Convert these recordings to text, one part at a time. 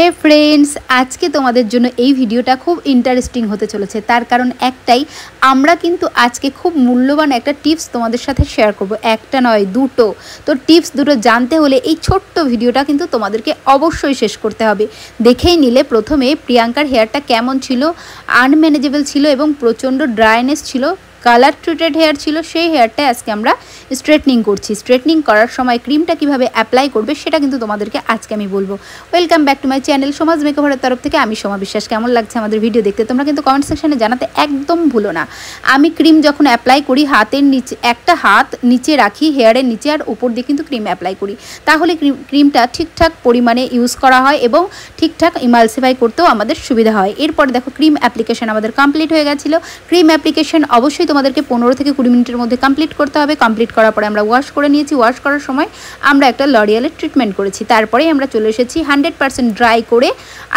हे friends आज के तुम्हारे जोन्नो এই ভিডিওটা খুব ইন্টারেস্টিং হতে চলেছে। তার কারণ একটাই, আমরা কিন্তু আজকে খুব মূল্যবান একটা টিপস তোমাদের সাথে শেয়ার করব। একটা নয় দুটো। তো টিপস দুটো জানতে হলে এই ছোট্ট ভিডিওটা কিন্তু তোমাদেরকে অবশ্যই শেষ করতে হবে। দেখেই নিলে প্রথমে প্রিয়াঙ্কার হেয়ারটা কেমন ছিল, আনম্যানেজেবল ছিল এবং প্রচণ্ড ড্রাইনেস ছিল, কালার ট্রিটেড হেয়ার ছিল। সেই হেয়ারটা আজকে আমরা স্ট্রেটনিং করছি। স্ট্রেটনিং করার সময় ক্রিমটা কিভাবে অ্যাপ্লাই করবে সেটা কিন্তু তোমাদেরকে আজকে আমি বলবো। Welcome back to my channel সমাজ মেকওভারের তরফ থেকে আমি সোমা বিশ্বাস। কেমন লাগছে আমাদের ভিডিও দেখতে তোমরা কিন্তু কমেন্ট সেকশনে জানাতে একদম ভুলো না। আমি ক্রিম যখন অ্যাপ্লাই করি হাতের নিচে, একটা হাত নিচে রাখি হেয়ারের নিচে আর উপর দিয়ে কিন্তু ক্রিম অ্যাপ্লাই করি, তাহলে ক্রিমটা ঠিকঠাক পরিমাণে ইউজ করা হয় এবং ঠিকঠাক ইমালসিফাই করতেও আমাদের সুবিধা হয়। এরপরে দেখো ক্রিম অ্যাপ্লিকেশন আমাদের কমপ্লিট হয়ে গেছিলো। ক্রিম অ্যাপ্লিকেশন অবশ্যই তোমাদেরকে 15 থেকে 20 মিনিটের মধ্যে কমপ্লিট করতে হবে। কমপ্লিট করার পরে আমরা ওয়াশ করে নিয়েছি। ওয়াশ করার সময় আমরা একটা লরিয়ালের ট্রিটমেন্ট করেছি। তারপরে আমরা চলে এসেছি 100% ড্রাই করে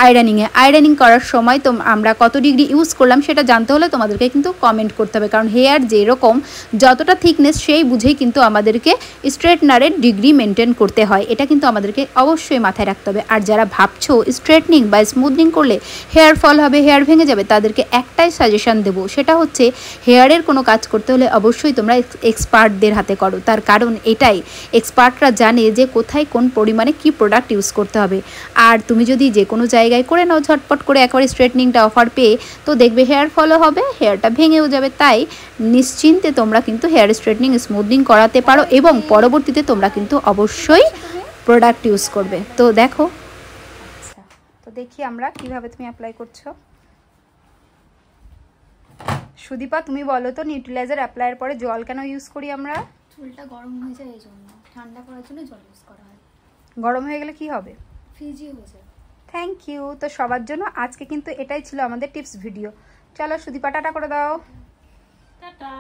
আয়রনিংয়ে। আয়রনিং করার সময় তো আমরা কত ডিগ্রি ইউজ করলাম সেটা জানতে হলে তোমাদেরকে কিন্তু কমেন্ট করতে হবে, কারণ হেয়ার যেরকম যতটা থিকনেস সেই বুঝেই কিন্তু আমাদেরকে স্ট্রেটনারের ডিগ্রি মেনটেন করতে হয়। এটা কিন্তু আমাদেরকে অবশ্যই মাথায় রাখতে হবে। আর যারা ভাবছো স্ট্রেটনিং বা স্মুথনিং করলে হেয়ার ফল হবে, হেয়ার ভেঙে যাবে, তাদেরকে একটাই সাজেশন দেবো, সেটা হচ্ছে হেয়ারের কোনো কাজ করতে হলে অবশ্যই তোমরা এক্সপার্টদের হাতে করো। তার কারণ এটাই, এক্সপার্টরা জানে যে কোথায় কোন পরিমাণে কি প্রোডাক্ট ইউজ করতে হবে। আর তুমি যদি যে কোনো জায়গায় করে নাও ঝটপট করে একবারে স্ট্রেটনিংটা অফার পেয়ে, তো দেখবে হেয়ার ফলও হবে, হেয়ারটা ভেঙেও যাবে। তাই নিশ্চিন্তে তোমরা কিন্তু হেয়ার স্ট্রেটনিং স্মুথনিং করাতে পারো এবং পরবর্তীতে তোমরা কিন্তু অবশ্যই প্রোডাক্ট ইউজ করবে। তো দেখো, আচ্ছা তো দেখি আমরা কিভাবে তুমি অ্যাপ্লাই করছো। সুদীপা তুমি বলো তো, নিউট্রিলাইজার অ্যাপ্লাইয়ের পরে জল কেন ইউজ করি আমরা? চুলটা গরম হয়ে যায়, এই জন্য ঠান্ডা করার জন্য জল ইউজ করা হয়। গরম হয়ে গেলে কি হবে? ফ্রিজি হয়ে যায়। Thank you. তো সবার জন্য আজকে কিন্তু এটাই ছিল আমাদের টিপস ভিডিও। চলো সুদীপা টাটা করে দাও। টাটা।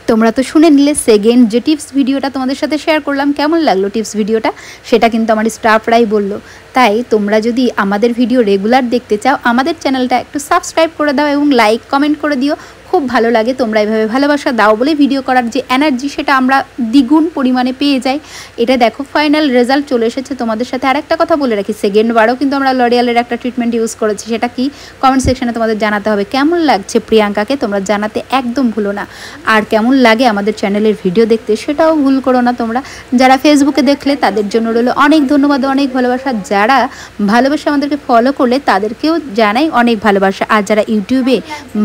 তোমরা তো শুনে নিলে সেকেন্ড যে টিপস ভিডিওটা তোমাদের সাথে শেয়ার করলাম। কেমন লাগলো টিপস ভিডিওটা সেটা কিন্তু আমার স্টাফরাই বললো। তাই তোমরা যদি আমাদের ভিডিও রেগুলার দেখতে চাও আমাদের চ্যানেলটা একটু সাবস্ক্রাইব করে দাও এবং লাইক কমেন্ট করে দিও। খুব ভালো লাগে তোমরা এভাবে ভালোবাসা দাও বলে ভিডিও করার যে এনার্জি সেটা আমরা দ্বিগুণ পরিমাণে পেয়ে যাই। এটা দেখো ফাইনাল রেজাল্ট চলে এসেছে তোমাদের সাথে। আর একটা কথা বলে রাখি, সেকেন্ড বারও কিন্তু আমরা লরিয়ালের একটা ট্রিটমেন্ট ইউজ করেছি। সেটা কি কমেন্ট সেকশনে তোমাদের জানাতে হবে। কেমন লাগছে প্রিয়াঙ্কাকে তোমরা জানাতে একদম ভুলো না। আর কেমন লাগে আমাদের চ্যানেলের ভিডিও দেখতে সেটাও ভুল করো না তোমরা। যারা ফেসবুকে দেখলে তাদের জন্য রইল অনেক ধন্যবাদ, অনেক ভালোবাসা। যারা ভালোবেসে আমাদেরকে ফলো করলে তাদেরকেও জানাই অনেক ভালোবাসা। আর যারা ইউটিউবে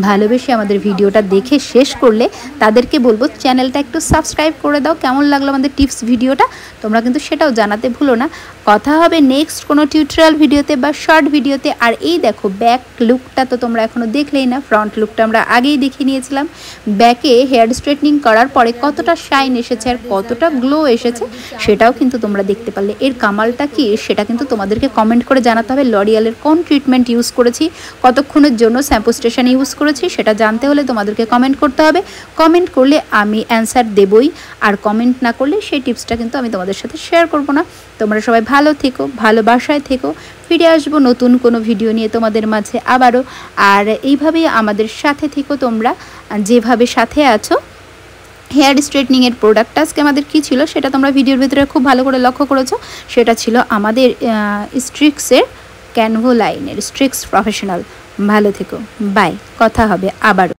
ভালোবেসে আমাদের ভিডিওটা দেখে শেষ করলে তাদেরকে বলবো চ্যানেলটা একটু সাবস্ক্রাইব করে দাও। কেমন লাগলো আমাদের টিপস ভিডিওটা তোমরা কিন্তু সেটাও জানাতে ভুলো না। কথা হবে নেক্সট কোনো টিউটোরিয়াল ভিডিওতে বা শর্ট ভিডিওতে। আর এই দেখো ব্যাক লুকটা তো তোমরা এখনও দেখলেই না, ফ্রন্ট লুকটা আমরা আগেই দেখিয়ে নিয়েছিলাম। ব্যাকে হেয়ার স্ট্রেটনিং করার পরে কতটা শাইন এসেছে আর কতটা গ্লো এসেছে সেটাও কিন্তু তোমরা দেখতে পারলে। এর কামালটা কি সেটা কিন্তু তোমাদেরকে কমেন্ট করে জানাতে হবে। লরিয়ালের কোন ট্রিটমেন্ট ইউজ করেছি, কতক্ষণের জন্য শ্যাম্পু স্টেশন ইউজ করেছি সেটা জানতে হলে তোমাদেরকে কমেন্ট করতে হবে। কমেন্ট করলে আমি অ্যান্সার দেবই, আর কমেন্ট না করলে সেই টিপসটা কিন্তু আমি তোমাদের সাথে শেয়ার করব না। তোমরা সবাই ভালো থেকো, ভালোবাসায় থেকো। ফিরে আসবো নতুন কোনো ভিডিও নিয়ে তোমাদের মাঝে আবারও। আর এইভাবেই আমাদের সাথে থেকো তোমরা, যেভাবে সাথে আছো। হেয়ার স্ট্রেটনিংয়ের প্রোডাক্ট আজকে আমাদের কী ছিল সেটা তোমরা ভিডিওর ভিতরে খুব ভালো করে লক্ষ্য করেছো। সেটা ছিল আমাদের স্ট্রিক্সের ক্যানভো লাইনের স্ট্রিক্স প্রফেশনাল। ভালো থেকো, বাই, কথা হবে আবারও।